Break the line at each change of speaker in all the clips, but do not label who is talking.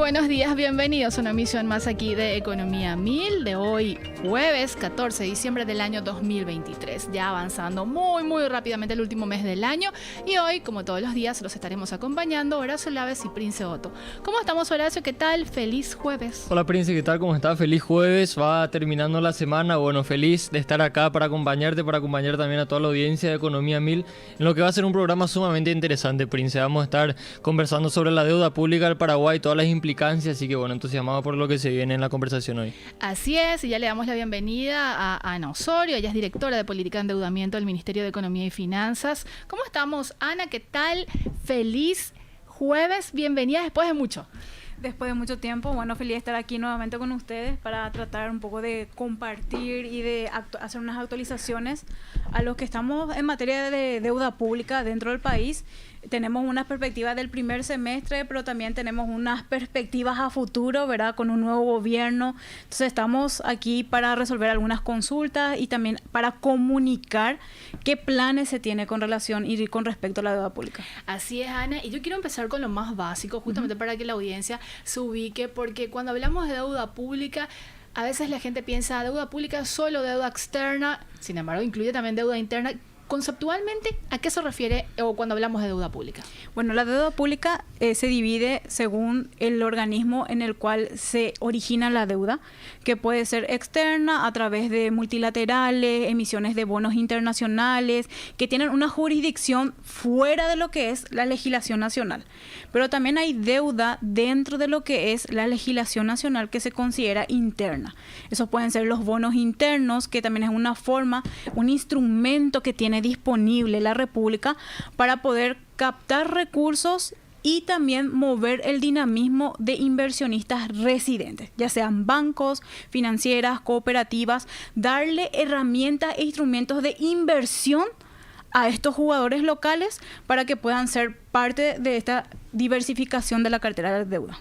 buenos días, bienvenidos a una emisión más aquí de Economía 1000 de hoy, jueves 14 de diciembre del año 2023. Ya avanzando muy rápidamente el último mes del año y hoy, como todos los días, los estaremos acompañando Horacio Laves y Prince Otto. ¿Cómo estamos, Horacio? ¿Qué tal? Feliz jueves.
Hola, Prince, ¿qué tal? ¿Cómo estás? Feliz jueves, va terminando la semana. Bueno, feliz de estar acá para acompañarte, para acompañar también a toda la audiencia de Economía 1000 en lo que va a ser un programa sumamente interesante, Prince. Vamos a estar conversando sobre la deuda pública del Paraguay, todas las implicancias, así que bueno, entusiasmado por lo que se viene en la conversación hoy.
Así es, y ya le damos la bienvenida a Ana Osorio, ella es directora de Política de Endeudamiento del Ministerio de Economía y Finanzas. ¿Cómo estamos, Ana? ¿Qué tal? Feliz jueves, bienvenida después de mucho.
Después de mucho tiempo, bueno, feliz de estar aquí nuevamente con ustedes para tratar un poco de compartir y de hacer unas actualizaciones a los que estamos en materia de deuda pública dentro del país. Tenemos unas perspectivas del primer semestre, pero también tenemos unas perspectivas a futuro, ¿verdad? Con un nuevo gobierno. Entonces estamos aquí para resolver algunas consultas y también para comunicar qué planes se tiene con relación y con respecto a la deuda pública.
Así es, Ana. Y yo quiero empezar con lo más básico, justamente para que la audiencia se ubique, porque cuando hablamos de deuda pública, a veces la gente piensa deuda pública solo deuda externa, sin embargo incluye también deuda interna. Conceptualmente, ¿a qué se refiere o cuando hablamos de deuda pública?
Bueno, la deuda pública se divide según el organismo en el cual se origina la deuda, que puede ser externa a través de multilaterales, emisiones de bonos internacionales, que tienen una jurisdicción fuera de lo que es la legislación nacional. Pero también hay deuda dentro de lo que es la legislación nacional que se considera interna. Esos pueden ser los bonos internos, que también es una forma, un instrumento que tiene disponible la República para poder captar recursos y también mover el dinamismo de inversionistas residentes, ya sean bancos, financieras, cooperativas, darle herramientas e instrumentos de inversión a estos jugadores locales para que puedan ser parte de esta diversificación de la cartera de deuda.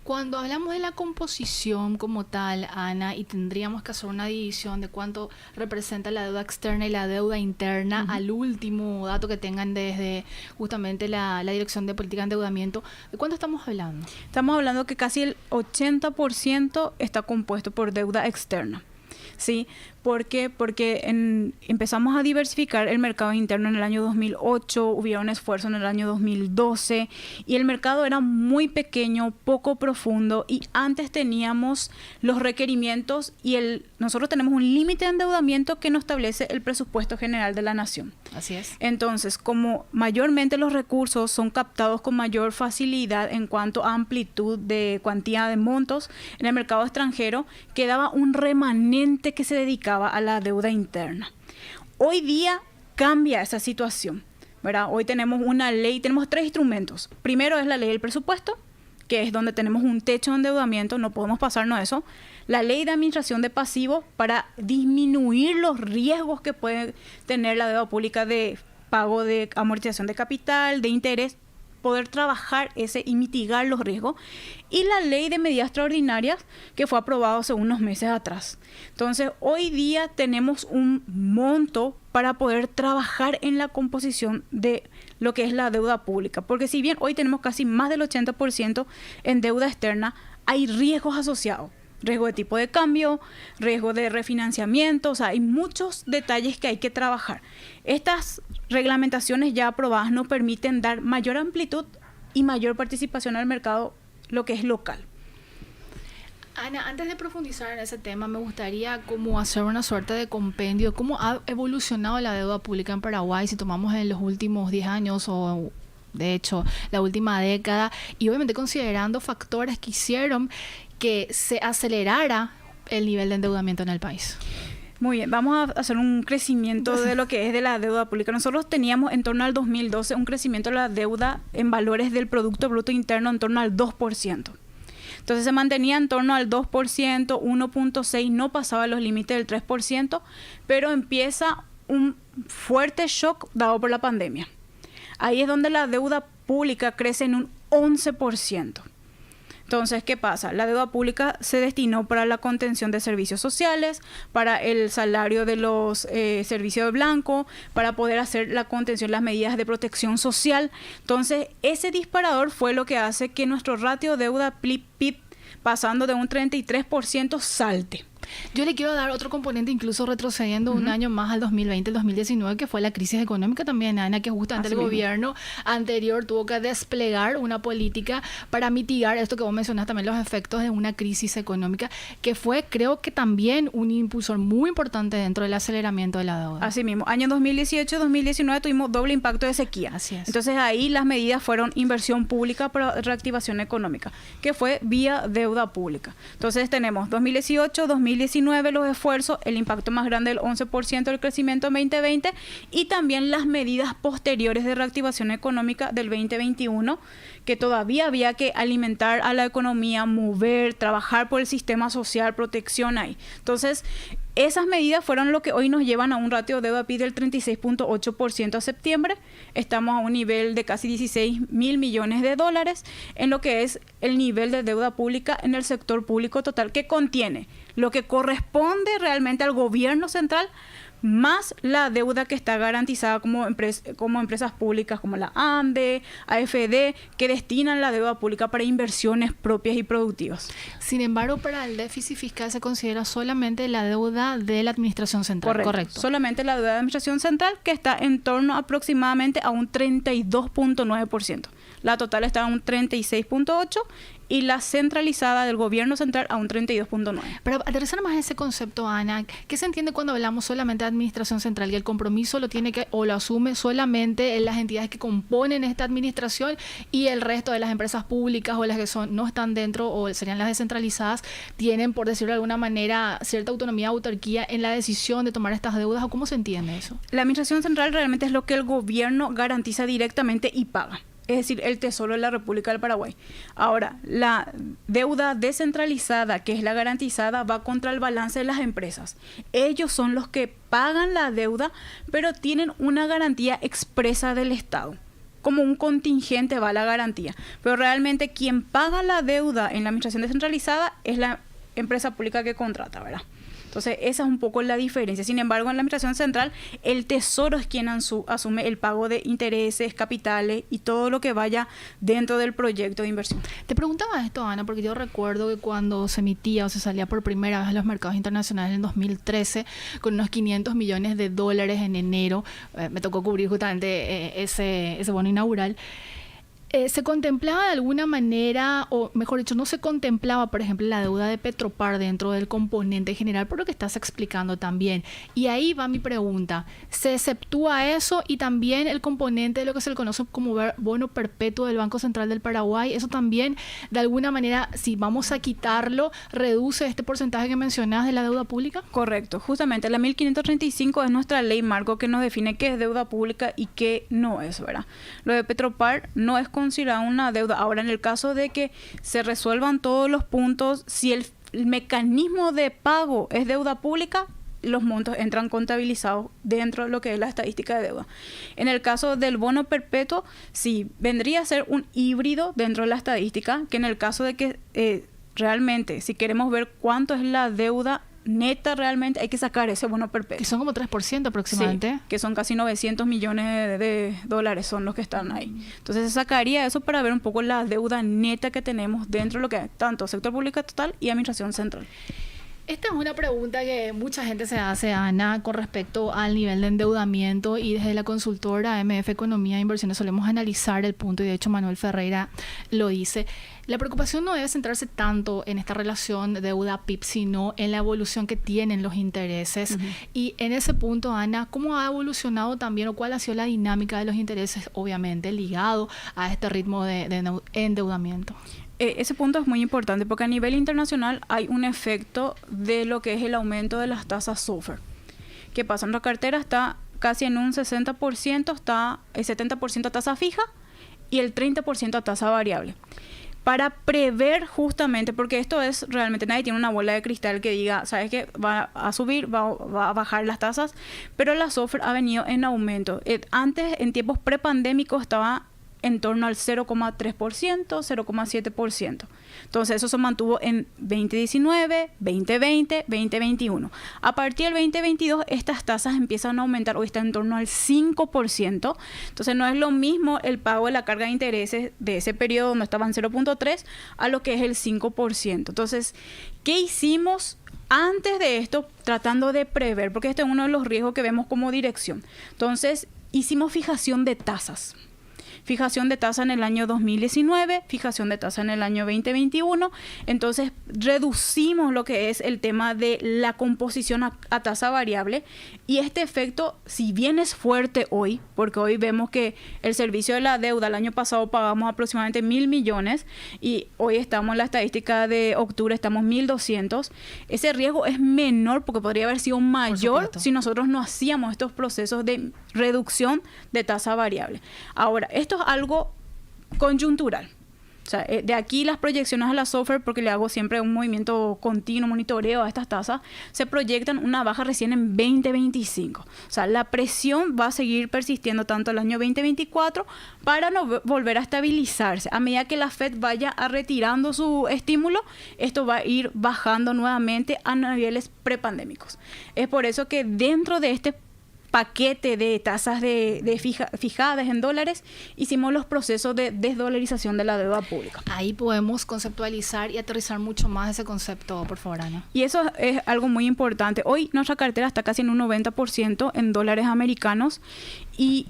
Cuando hablamos de la composición como tal, Ana, y tendríamos que hacer una división de cuánto representa la deuda externa y la deuda interna, al último dato que tengan desde justamente la Dirección de Política de Endeudamiento, ¿de cuánto estamos hablando?
Estamos hablando que casi el 80% está compuesto por deuda externa. ¿Sí? ¿Por qué? Porque empezamos a diversificar el mercado interno en el año 2008, hubieron esfuerzos en el año 2012 y el mercado era muy pequeño, poco profundo y antes teníamos los requerimientos y nosotros tenemos un límite de endeudamiento que nos establece el presupuesto general de la nación.
Así es.
Entonces, como mayormente los recursos son captados con mayor facilidad en cuanto a amplitud de cuantía de montos en el mercado extranjero, quedaba un remanente que se dedicaba a la deuda interna. Hoy día cambia esa situación, ¿verdad? Hoy tenemos una ley, tenemos tres instrumentos. Primero es la ley del presupuesto, que es donde tenemos un techo de endeudamiento, no podemos pasarnos eso. La ley de administración de pasivos para disminuir los riesgos que puede tener la deuda pública de pago de amortización de capital, de interés, poder trabajar ese y mitigar los riesgos, y la ley de medidas extraordinarias que fue aprobado hace unos meses atrás. Entonces, hoy día tenemos un monto para poder trabajar en la composición de lo que es la deuda pública, porque si bien hoy tenemos casi más del 80% en deuda externa, hay riesgos asociados. Riesgo de tipo de cambio, riesgo de refinanciamiento, o sea, hay muchos detalles que hay que trabajar. Estas reglamentaciones ya aprobadas nos permiten dar mayor amplitud y mayor participación al mercado, lo que es local.
Ana, antes de profundizar en ese tema, me gustaría como hacer una suerte de compendio, cómo ha evolucionado la deuda pública en Paraguay, si tomamos en los últimos 10 años o de hecho la última década, y obviamente considerando factores que hicieron que se acelerara el nivel de endeudamiento en el país.
Muy bien, vamos a hacer un crecimiento de lo que es de la deuda pública. Nosotros teníamos en torno al 2012 un crecimiento de la deuda en valores del Producto Bruto Interno en torno al 2%. Entonces se mantenía en torno al 2%, 1.6%, no pasaba los límites del 3%, pero empieza un fuerte shock dado por la pandemia. Ahí es donde la deuda pública crece en un 11%. Entonces, ¿qué pasa? La deuda pública se destinó para la contención de servicios sociales, para el salario de los servicios de blanco, para poder hacer la contención, las medidas de protección social. Entonces, ese disparador fue lo que hace que nuestro ratio deuda-PIB pasando de un 33% salte.
Yo le quiero dar otro componente, incluso retrocediendo un año más al 2020, el 2019, que fue la crisis económica también, Ana, que justamente el gobierno anterior tuvo que desplegar una política para mitigar esto que vos mencionás, también los efectos de una crisis económica, que fue, creo que también un impulsor muy importante dentro del aceleramiento de la deuda.
Así mismo, año 2018-2019 tuvimos doble impacto de sequía.
Así es.
Entonces ahí las medidas fueron inversión pública para reactivación económica, que fue vía deuda pública. Entonces tenemos 2018-2019 los esfuerzos, el impacto más grande del 11% del crecimiento en 2020 y también las medidas posteriores de reactivación económica del 2021, que todavía había que alimentar a la economía, mover, trabajar por el sistema social, protección ahí. Entonces, esas medidas fueron lo que hoy nos llevan a un ratio de deuda-PIB del 36.8% a septiembre. Estamos a un nivel de casi 16 mil millones de dólares en lo que es el nivel de deuda pública en el sector público total, que contiene lo que corresponde realmente al gobierno central, más la deuda que está garantizada como empresas públicas como la ANDE, AFD, que destinan la deuda pública para inversiones propias y productivas.
Sin embargo, para el déficit fiscal se considera solamente la deuda de la administración central. Correcto.
Solamente la deuda de la administración central, que está en torno aproximadamente a un 32.9%. La total está a un 36.8% y la centralizada del gobierno central a un 32.9%.
Pero aterrizar más ese concepto, Ana, ¿qué se entiende cuando hablamos solamente de administración central? Y el compromiso lo tiene que o lo asume solamente las entidades que componen esta administración y el resto de las empresas públicas o las que no están dentro o serían las descentralizadas tienen, por decirlo de alguna manera, cierta autonomía, autarquía en la decisión de tomar estas deudas, o cómo se entiende eso?
La administración central realmente es lo que el gobierno garantiza directamente y paga. Es decir, el Tesoro de la República del Paraguay. Ahora, la deuda descentralizada, que es la garantizada, va contra el balance de las empresas. Ellos son los que pagan la deuda, pero tienen una garantía expresa del Estado. Como un contingente va la garantía. Pero realmente quien paga la deuda en la administración descentralizada es la empresa pública que contrata, ¿verdad? Entonces, esa es un poco la diferencia. Sin embargo, en la administración central, el Tesoro es quien asume el pago de intereses, capitales y todo lo que vaya dentro del proyecto de inversión.
Te preguntaba esto, Ana, porque yo recuerdo que cuando se emitía o se salía por primera vez a los mercados internacionales en 2013, con unos 500 millones de dólares en enero, me tocó cubrir justamente ese bono inaugural. ¿Se contemplaba de alguna manera, o mejor dicho, no se contemplaba, por ejemplo, la deuda de Petropar dentro del componente general, por lo que estás explicando también? Y ahí va mi pregunta. ¿Se exceptúa eso y también el componente de lo que se le conoce como bono perpetuo del Banco Central del Paraguay? Eso también, de alguna manera, si vamos a quitarlo, reduce este porcentaje que mencionás de la deuda pública?
Correcto. Justamente la 1535 es nuestra ley marco que nos define qué es deuda pública y qué no es, ¿verdad? Lo de Petropar no es considerada una deuda. Ahora, en el caso de que se resuelvan todos los puntos, si el mecanismo de pago es deuda pública, los montos entran contabilizados dentro de lo que es la estadística de deuda. En el caso del bono perpetuo, sí, vendría a ser un híbrido dentro de la estadística, que en el caso de que realmente, si queremos ver cuánto es la deuda neta, realmente hay que sacar ese bono perpetuo.
Que son como 3% aproximadamente.
Sí, que son casi 900 millones de dólares son los que están ahí. Entonces se sacaría eso para ver un poco la deuda neta que tenemos dentro de lo que es tanto sector público total y administración central.
Esta es una pregunta que mucha gente se hace, Ana, con respecto al nivel de endeudamiento, y desde la consultora MF Economía e Inversiones solemos analizar el punto, y de hecho Manuel Ferreira lo dice. La preocupación no debe centrarse tanto en esta relación deuda-PIB, sino en la evolución que tienen los intereses. Y en ese punto, Ana, ¿cómo ha evolucionado también o cuál ha sido la dinámica de los intereses, obviamente ligado a este ritmo de endeudamiento?
Ese punto es muy importante porque a nivel internacional hay un efecto de lo que es el aumento de las tasas SOFR. ¿Qué pasa? Nuestra cartera está casi en un 60%, está el 70% a tasa fija y el 30% a tasa variable. Para prever justamente, porque esto es realmente, nadie tiene una bola de cristal que diga, ¿sabes qué? Va a subir, va a bajar las tasas, pero la SOFR ha venido en aumento. Antes, en tiempos prepandémicos, estaba en torno al 0,3%, 0,7%. Entonces eso se mantuvo en 2019, 2020, 2021. A partir del 2022 estas tasas empiezan a aumentar, hoy está en torno al 5%. Entonces no es lo mismo el pago de la carga de intereses de ese periodo donde estaban 0,3 a lo que es el 5%. Entonces, ¿qué hicimos antes de esto tratando de prever? Porque este es uno de los riesgos que vemos como dirección. Entonces, hicimos fijación de tasas. Fijación de tasa en el año 2019, fijación de tasa en el año 2021. Entonces, reducimos lo que es el tema de la composición a tasa variable. Y este efecto, si bien es fuerte hoy, porque hoy vemos que el servicio de la deuda, el año pasado pagamos aproximadamente 1.000 millones y hoy estamos en la estadística de octubre, estamos 1.200. Ese riesgo es menor porque podría haber sido mayor si nosotros no hacíamos estos procesos de reducción de tasa variable. Ahora, esto es algo conjuntural. O sea, de aquí las proyecciones a la software, porque le hago siempre un movimiento continuo, monitoreo a estas tasas, se proyectan una baja recién en 2025. O sea, la presión va a seguir persistiendo tanto el año 2024 para no volver a estabilizarse. A medida que la Fed vaya retirando su estímulo, esto va a ir bajando nuevamente a niveles prepandémicos. Es por eso que dentro de este paquete de tasas fijadas en dólares, hicimos los procesos de desdolarización de la deuda pública.
Ahí podemos conceptualizar y aterrizar mucho más ese concepto, por favor, Ana.
Y eso es algo muy importante. Hoy nuestra cartera está casi en un 90% en dólares americanos y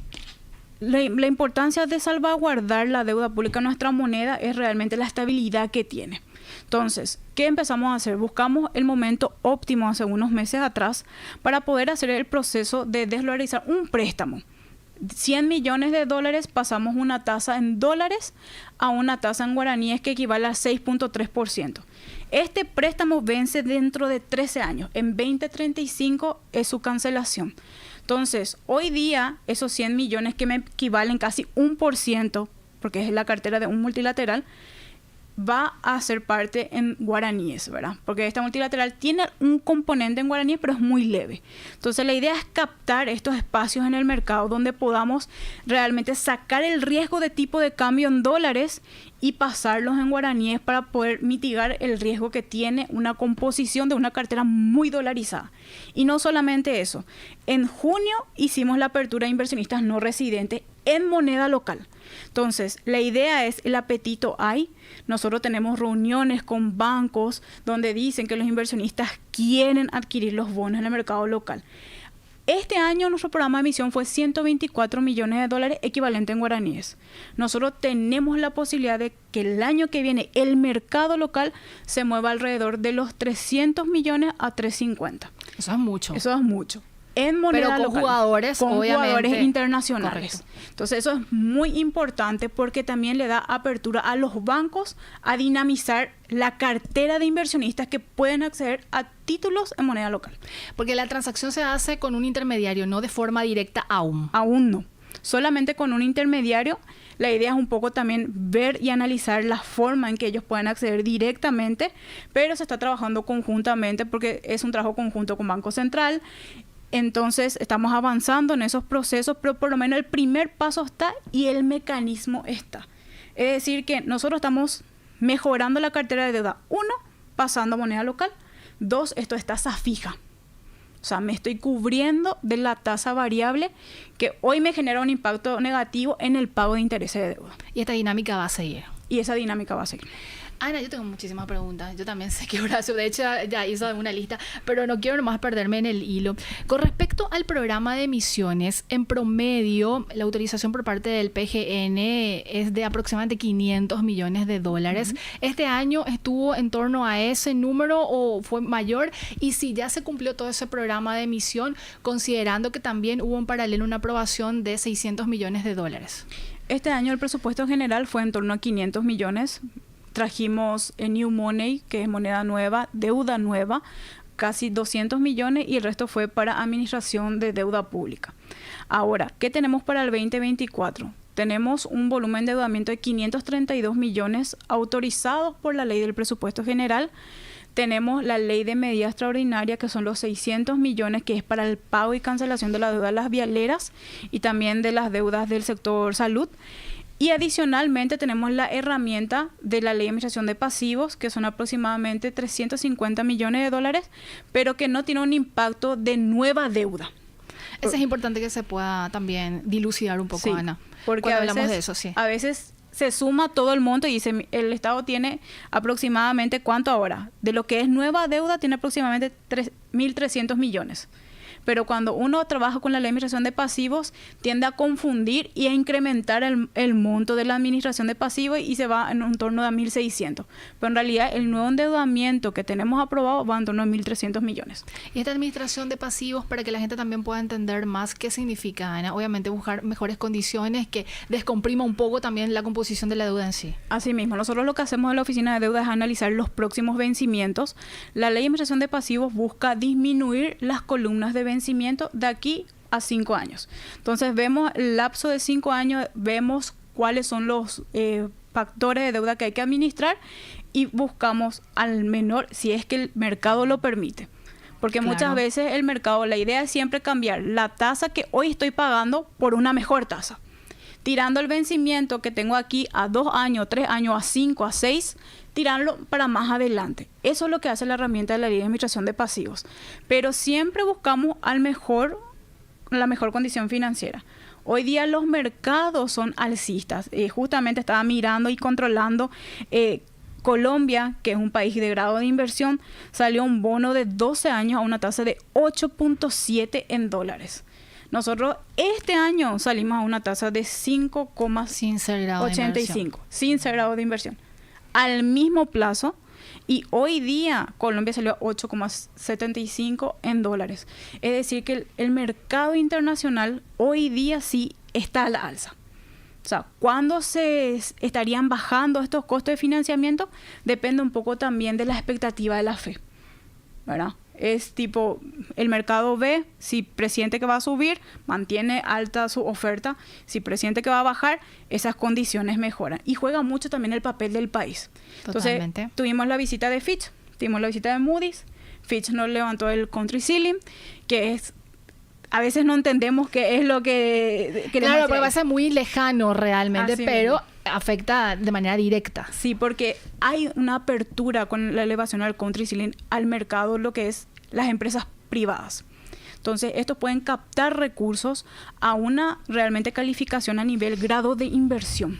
la importancia de salvaguardar la deuda pública en nuestra moneda es realmente la estabilidad que tiene. Entonces, ¿qué empezamos a hacer? Buscamos el momento óptimo hace unos meses atrás para poder hacer el proceso de desdolarizar un préstamo. 100 millones de dólares, pasamos una tasa en dólares a una tasa en guaraníes que equivale a 6.3%. Este préstamo vence dentro de 13 años. En 2035 es su cancelación. Entonces, hoy día, esos 100 millones que me equivalen casi 1%, porque es la cartera de un multilateral, va a ser parte en guaraníes, ¿verdad? Porque esta multilateral tiene un componente en guaraníes, pero es muy leve. Entonces, la idea es captar estos espacios en el mercado donde podamos realmente sacar el riesgo de tipo de cambio en dólares y pasarlos en guaraníes para poder mitigar el riesgo que tiene una composición de una cartera muy dolarizada. Y no solamente eso. En junio hicimos la apertura de inversionistas no residentes en moneda local. Entonces, la idea es, el apetito hay. Nosotros tenemos reuniones con bancos donde dicen que los inversionistas quieren adquirir los bonos en el mercado local. Este año nuestro programa de emisión fue 124 millones de dólares equivalente en guaraníes. Nosotros tenemos la posibilidad de que el año que viene el mercado local se mueva alrededor de los 300 millones a 350.
Eso es mucho.
Eso es mucho. En moneda
pero con
local,
jugadores,
con
obviamente,
jugadores internacionales.
Correcto.
Entonces eso es muy importante porque también le da apertura a los bancos a dinamizar la cartera de inversionistas que pueden acceder a títulos en moneda local.
Porque la transacción se hace con un intermediario, no de forma directa aún.
Aún no. Solamente con un intermediario. La idea es un poco también ver y analizar la forma en que ellos puedan acceder directamente, pero se está trabajando conjuntamente porque es un trabajo conjunto con Banco Central. Entonces estamos avanzando en esos procesos, pero por lo menos el primer paso está y el mecanismo está. Es decir, que nosotros estamos mejorando la cartera de deuda. 1, pasando a moneda local. 2, esto es tasa fija. O sea, me estoy cubriendo de la tasa variable que hoy me genera un impacto negativo en el pago de intereses de deuda.
Y esta dinámica va a seguir.
Y esa dinámica va a seguir.
Ana, yo tengo muchísimas preguntas. Yo también sé que Horacio, de hecho, ya hizo una lista, pero no quiero nomás perderme en el hilo. Con respecto al programa de emisiones, en promedio, la autorización por parte del PGN es de aproximadamente 500 millones de dólares. ¿Este año estuvo en torno a ese número o fue mayor? Y si ya se cumplió todo ese programa de emisión, considerando que también hubo en paralelo una aprobación de 600 millones de dólares.
Este año el presupuesto general fue en torno a 500 millones. Trajimos New Money, que es moneda nueva, deuda nueva, casi 200 millones y el resto fue para administración de deuda pública. Ahora, ¿qué tenemos para el 2024? Tenemos un volumen de endeudamiento de 532 millones autorizados por la ley del presupuesto general. Tenemos la ley de medida extraordinaria, que son los 600 millones, que es para el pago y cancelación de la deuda de las vialeras y también de las deudas del sector salud. Y adicionalmente tenemos la herramienta de la Ley de Administración de Pasivos, que son aproximadamente 350 millones de dólares, pero que no tiene un impacto de nueva deuda.
Eso es importante que se pueda también dilucidar un poco,
Sí,
Ana.
porque
Cuando
a veces,
hablamos de eso, sí.
a veces se suma todo el monto y dice, el Estado tiene aproximadamente, ¿cuánto ahora? De lo que es nueva deuda, tiene aproximadamente 1.300 millones. Pero cuando uno trabaja con la ley de administración de pasivos, tiende a confundir y a incrementar el monto de la administración de pasivos y se va en un torno de 1.600. Pero en realidad el nuevo endeudamiento que tenemos aprobado va en torno a 1.300 millones.
Y esta administración de pasivos, para que la gente también pueda entender más qué significa, Ana, obviamente buscar mejores condiciones que descomprima un poco también la composición de la deuda en sí.
Asimismo, nosotros lo que hacemos en la oficina de deuda es analizar los próximos vencimientos. La ley de administración de pasivos busca disminuir las columnas de vencimiento de aquí a 5 años. Entonces vemos el lapso de 5 años, vemos cuáles son los factores de deuda que hay que administrar y buscamos al menor, si es que el mercado lo permite. Porque
Claro.
muchas veces el mercado, la idea es siempre cambiar la tasa que hoy estoy pagando por una mejor tasa. Tirando el vencimiento que tengo aquí a 2 años, 3 años, a 5, a 6, tirarlo para más adelante. Eso es lo que hace la herramienta de la ley de administración de pasivos. Pero siempre buscamos la mejor condición financiera. Hoy día los mercados son alcistas. Justamente estaba mirando y controlando Colombia, que es un país de grado de inversión, salió un bono de 12 años a una tasa de 8.7 en dólares. Nosotros este año salimos a una tasa de 5,85
Sin ser grado de inversión.
sin ser grado de inversión. Al mismo plazo, y hoy día Colombia salió a 8,75 en dólares. Es decir, que el mercado internacional hoy día sí está a la alza. O sea, ¿cuándo se estarían bajando estos costos de financiamiento? Depende un poco también de la expectativa de la FED, ¿verdad? Es tipo, el mercado ve si presiente que va a subir, mantiene alta su oferta. Si presiente que va a bajar, esas condiciones mejoran. Y juega mucho también el papel del país.
Totalmente.
Entonces, tuvimos la visita de Fitch, tuvimos la visita de Moody's. Fitch nos levantó el country ceiling, que es... A veces no entendemos qué es lo que queremos
Claro,
hacer.
porque va a ser muy lejano realmente,
Así
pero
mismo.
afecta de manera directa.
Sí, porque hay una apertura con la elevación al country ceiling al mercado, lo que es las empresas privadas. Entonces, estos pueden captar recursos a una realmente calificación a nivel grado de inversión.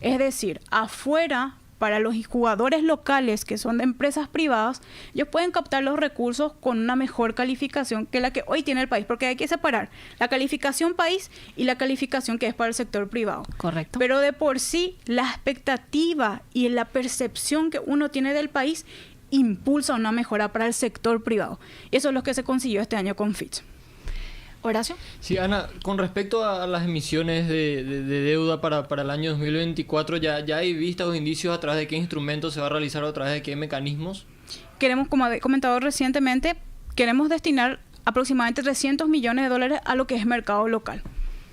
Es decir, afuera, para los jugadores locales que son de empresas privadas, ellos pueden captar los recursos con una mejor calificación que la que hoy tiene el país, porque hay que separar la calificación país y la calificación que es para el sector privado.
Correcto.
Pero de por sí, la expectativa y la percepción que uno tiene del país impulsa una mejora para el sector privado. Y eso es lo que se consiguió este año con Fitch.
Horacio.
Sí, Ana, con respecto a las emisiones de deuda para el año 2024, ¿ya hay vistas o indicios a través de qué instrumentos se va a realizar o a través de qué mecanismos?
Queremos, como he comentado recientemente, queremos destinar aproximadamente 300 millones de dólares a lo que es mercado local.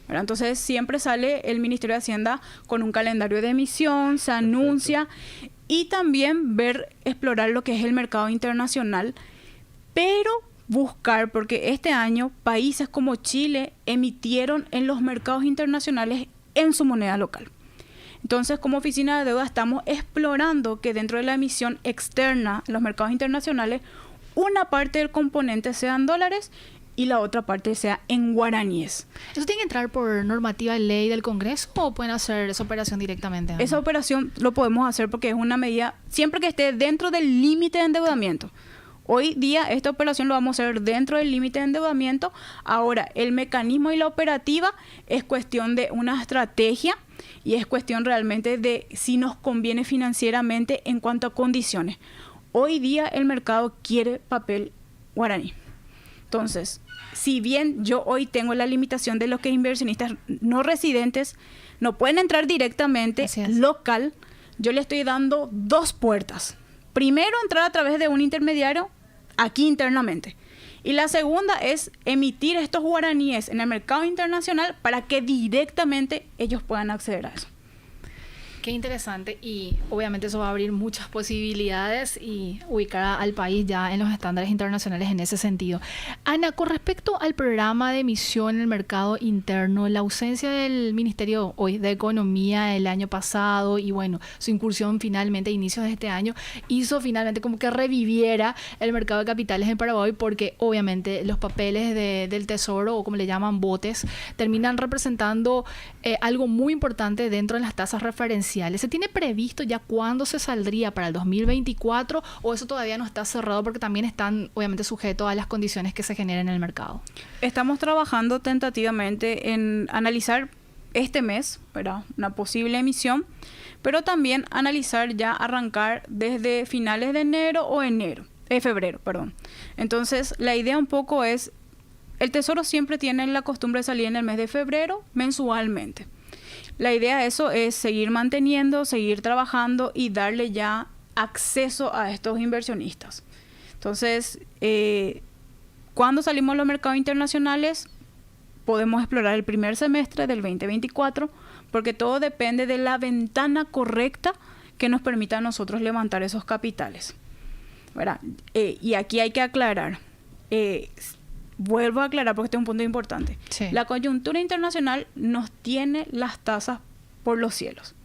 ¿Verdad? Entonces siempre sale el Ministerio de Hacienda con un calendario de emisión, se anuncia y también explorar lo que es el mercado internacional, pero buscar, porque este año países como Chile emitieron en los mercados internacionales en su moneda local. Entonces, como oficina de deuda estamos explorando que dentro de la emisión externa en los mercados internacionales, una parte del componente sea en dólares y la otra parte sea en guaraníes.
¿Eso tiene que entrar por normativa de ley del Congreso o pueden hacer esa operación directamente, Ana?
Esa operación lo podemos hacer porque es una medida, siempre que esté dentro del límite de endeudamiento. Hoy día esta operación lo vamos a hacer dentro del límite de endeudamiento. Ahora, el mecanismo y la operativa es cuestión de una estrategia y es cuestión realmente de si nos conviene financieramente en cuanto a condiciones. Hoy día el mercado quiere papel guaraní. Entonces, si bien yo hoy tengo la limitación de los que inversionistas no residentes no pueden entrar directamente local, yo le estoy dando 2 puertas. Primero, entrar a través de un intermediario aquí internamente. Y la segunda es emitir estos guaraníes en el mercado internacional para que directamente ellos puedan acceder a eso.
Qué interesante, y obviamente eso va a abrir muchas posibilidades y ubicar al país ya en los estándares internacionales en ese sentido. Ana, con respecto al programa de emisión en el mercado interno, la ausencia del Ministerio hoy de Economía el año pasado y bueno, su incursión finalmente a inicios de este año hizo finalmente como que reviviera el mercado de capitales en Paraguay, porque obviamente los papeles del Tesoro, o como le llaman botes, terminan representando algo muy importante dentro de las tasas referenciales. ¿Se tiene previsto ya cuándo se saldría para el 2024 o eso todavía no está cerrado porque también están obviamente sujetos a las condiciones que se generen en el mercado?
Estamos trabajando tentativamente en analizar este mes, ¿verdad?, una posible emisión, pero también analizar ya arrancar desde finales de enero o febrero, perdón. Entonces, la idea un poco es, el Tesoro siempre tiene la costumbre de salir en el mes de febrero mensualmente. La idea de eso es seguir manteniendo, seguir trabajando y darle ya acceso a estos inversionistas. Entonces, cuando salimos a los mercados internacionales, podemos explorar el primer semestre del 2024, porque todo depende de la ventana correcta que nos permita a nosotros levantar esos capitales, ¿verdad? Y aquí hay que aclarar, vuelvo a aclarar porque este es un punto importante.
Sí.
La coyuntura internacional nos tiene las tasas por los cielos.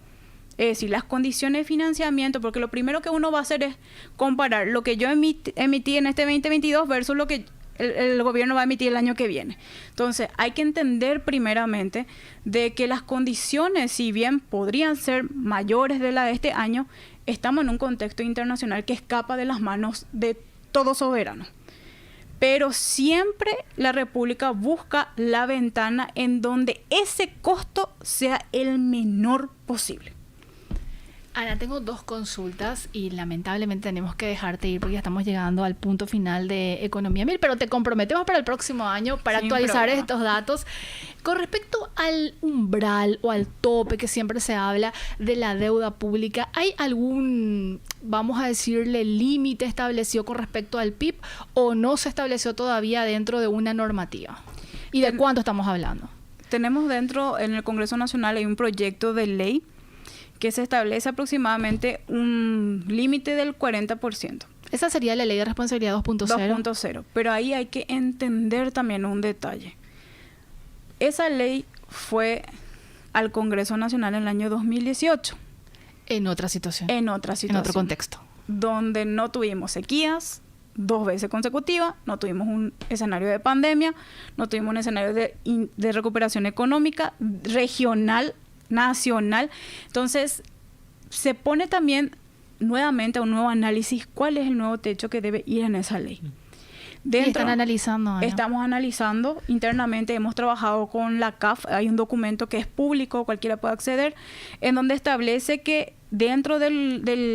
Es decir, las condiciones de financiamiento, porque lo primero que uno va a hacer es comparar lo que yo emití en este 2022 versus lo que el gobierno va a emitir el año que viene. Entonces, hay que entender primeramente de que las condiciones, si bien podrían ser mayores de la de este año, estamos en un contexto internacional que escapa de las manos de todo soberano. Pero siempre la República busca la ventana en donde ese costo sea el menor posible.
Ana, tengo dos consultas y lamentablemente tenemos que dejarte ir porque ya estamos llegando al punto final de Economía 1000, pero te comprometemos para el próximo año para actualizar estos datos. Con respecto al umbral o al tope que siempre se habla de la deuda pública, ¿hay algún, vamos a decirle, límite establecido con respecto al PIB o no se estableció todavía dentro de una normativa? ¿Y de cuánto estamos hablando?
Tenemos dentro, en el Congreso Nacional hay un proyecto de ley que se establece aproximadamente un límite del 40%.
Esa sería la ley de responsabilidad 2.0.
2.0. Pero ahí hay que entender también un detalle. Esa ley fue al Congreso Nacional en el año 2018.
En otra situación.
En otra situación.
En otro contexto.
Donde no tuvimos sequías 2 veces consecutivas, no tuvimos un escenario de pandemia, no tuvimos un escenario de recuperación económica regional, nacional. Entonces, se pone también nuevamente a un nuevo análisis cuál es el nuevo techo que debe ir en esa ley.
Están analizando, Ana.
Estamos analizando internamente, hemos trabajado con la CAF, hay un documento que es público, cualquiera puede acceder, en donde establece que dentro de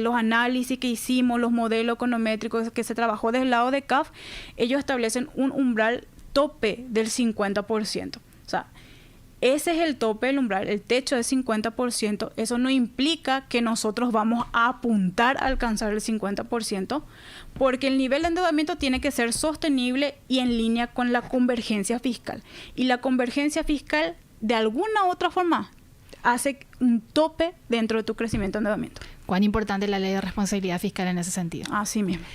los análisis que hicimos, los modelos econométricos que se trabajó del lado de CAF, ellos establecen un umbral tope del 50%. O sea, ese es el tope del umbral, el techo del 50%. Eso no implica que nosotros vamos a apuntar a alcanzar el 50%, porque el nivel de endeudamiento tiene que ser sostenible y en línea con la convergencia fiscal. Y la convergencia fiscal, de alguna u otra forma, hace un tope dentro de tu crecimiento de endeudamiento.
¿Cuán importante es la ley de responsabilidad fiscal en ese sentido?
Así mismo.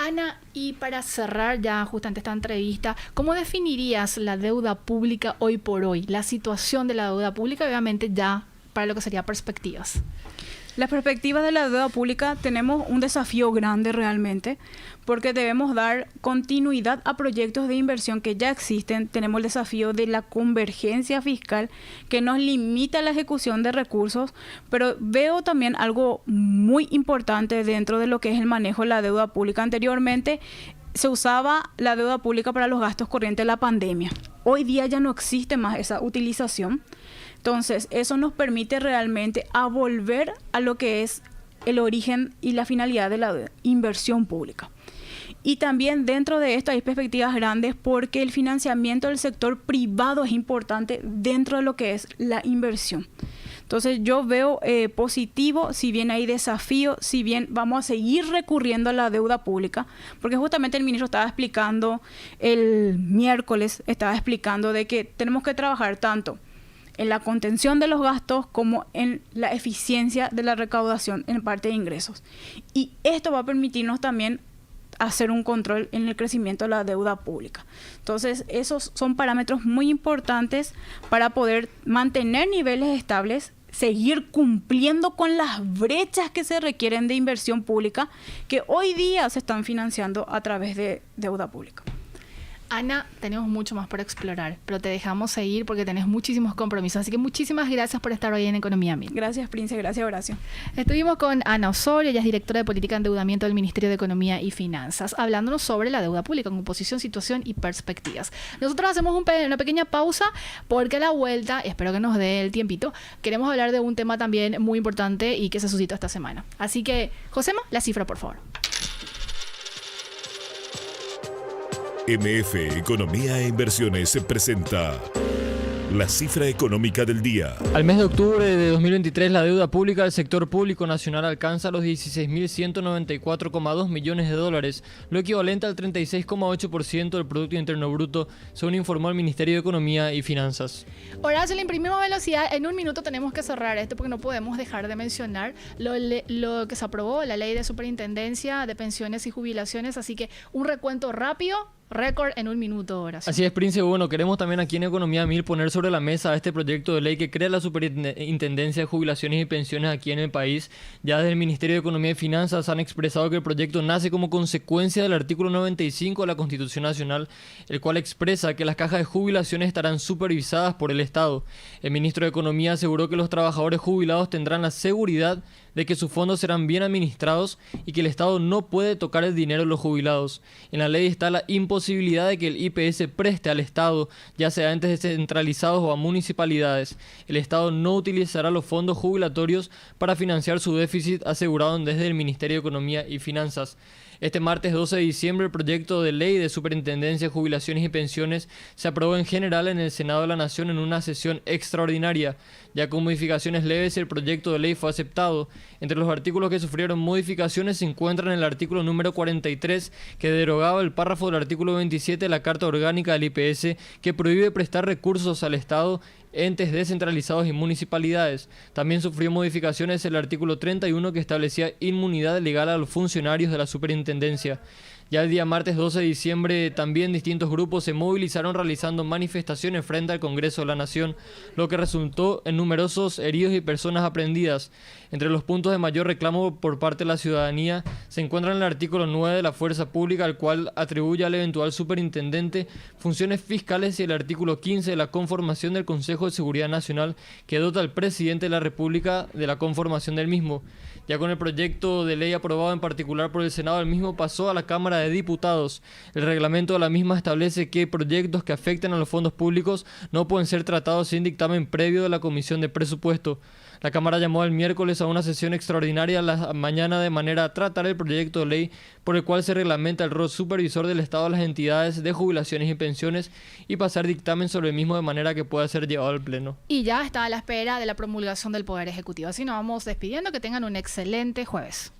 Ana, y para cerrar ya justamente esta entrevista, ¿cómo definirías la deuda pública hoy por hoy? La situación de la deuda pública, obviamente ya para lo que sería perspectivas.
Las perspectivas de la deuda pública, tenemos un desafío grande realmente, porque debemos dar continuidad a proyectos de inversión que ya existen. Tenemos el desafío de la convergencia fiscal que nos limita la ejecución de recursos, pero veo también algo muy importante dentro de lo que es el manejo de la deuda pública. Anteriormente se usaba la deuda pública para los gastos corrientes de la pandemia. Hoy día ya no existe más esa utilización. Entonces, eso nos permite realmente a volver a lo que es el origen y la finalidad de la inversión pública. Y también dentro de esto hay perspectivas grandes porque el financiamiento del sector privado es importante dentro de lo que es la inversión. Entonces, yo veo positivo, si bien hay desafío, si bien vamos a seguir recurriendo a la deuda pública, porque justamente el ministro estaba explicando el miércoles, estaba explicando de que tenemos que trabajar tanto en la contención de los gastos como en la eficiencia de la recaudación en parte de ingresos. Y esto va a permitirnos también hacer un control en el crecimiento de la deuda pública. Entonces, esos son parámetros muy importantes para poder mantener niveles estables, seguir cumpliendo con las brechas que se requieren de inversión pública que hoy día se están financiando a través de deuda pública.
Ana, tenemos mucho más por explorar, pero te dejamos seguir porque tenés muchísimos compromisos. Así que muchísimas gracias por estar hoy en Economía 1000.
Gracias, Prince. Gracias, Horacio.
Estuvimos con Ana Osorio, ella es directora de Política de Endeudamiento del Ministerio de Economía y Finanzas, hablándonos sobre la deuda pública, composición, situación y perspectivas. Nosotros hacemos una pequeña pausa porque a la vuelta, espero que nos dé el tiempito, queremos hablar de un tema también muy importante y que se suscitó esta semana. Así que, Josema, la cifra, por favor.
MF Economía e Inversiones se presenta la cifra económica del día.
Al mes de octubre de 2023, la deuda pública del sector público nacional alcanza los 16.194,2 millones de dólares, lo equivalente al 36,8% del Producto Interno Bruto, según informó el Ministerio de Economía y Finanzas.
Horacio, le imprimimos velocidad. En un minuto tenemos que cerrar esto porque no podemos dejar de mencionar lo que se aprobó, la ley de superintendencia de pensiones y jubilaciones. Así que un recuento rápido. Récord en un minuto, Horacio.
Así es, Prince. Bueno, queremos también aquí en Economía 1000 poner sobre la mesa este proyecto de ley que crea la Superintendencia de Jubilaciones y Pensiones aquí en el país. Ya desde el Ministerio de Economía y Finanzas han expresado que el proyecto nace como consecuencia del artículo 95 de la Constitución Nacional, el cual expresa que las cajas de jubilaciones estarán supervisadas por el Estado. El ministro de Economía aseguró que los trabajadores jubilados tendrán la seguridad de que sus fondos serán bien administrados y que el Estado no puede tocar el dinero de los jubilados. En la ley está la imposibilidad de que el IPS preste al Estado, ya sea a entes descentralizados o a municipalidades. El Estado no utilizará los fondos jubilatorios para financiar su déficit, asegurado desde el Ministerio de Economía y Finanzas. Este martes 12 de diciembre, el proyecto de ley de Superintendencia de Jubilaciones y Pensiones se aprobó en general en el Senado de la Nación en una sesión extraordinaria. Ya con modificaciones leves, el proyecto de ley fue aceptado. Entre los artículos que sufrieron modificaciones se encuentran el artículo número 43, que derogaba el párrafo del artículo 27 de la Carta Orgánica del IPS, que prohíbe prestar recursos al Estado, entes descentralizados y municipalidades. También sufrió modificaciones el artículo 31, que establecía inmunidad legal a los funcionarios de la superintendencia. Ya el día martes 12 de diciembre también distintos grupos se movilizaron realizando manifestaciones frente al Congreso de la Nación, lo que resultó en numerosos heridos y personas aprehendidas. Entre los puntos de mayor reclamo por parte de la ciudadanía se encuentran el artículo 9 de la Fuerza Pública, al cual atribuye al eventual superintendente funciones fiscales, y el artículo 15 de la conformación del Consejo de Seguridad Nacional, que dota al presidente de la República de la conformación del mismo. Ya con el proyecto de ley aprobado en particular por el Senado, el mismo pasó a la Cámara de Diputados. El reglamento de la misma establece que proyectos que afecten a los fondos públicos no pueden ser tratados sin dictamen previo de la Comisión de Presupuesto. La Cámara llamó el miércoles a una sesión extraordinaria a la mañana de manera a tratar el proyecto de ley por el cual se reglamenta el rol supervisor del Estado a las entidades de jubilaciones y pensiones y pasar dictamen sobre el mismo de manera que pueda ser llevado al Pleno.
Y ya está a la espera de la promulgación del Poder Ejecutivo. Así nos vamos despidiendo. Que tengan un excelente jueves.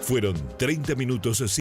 Fueron 30 minutos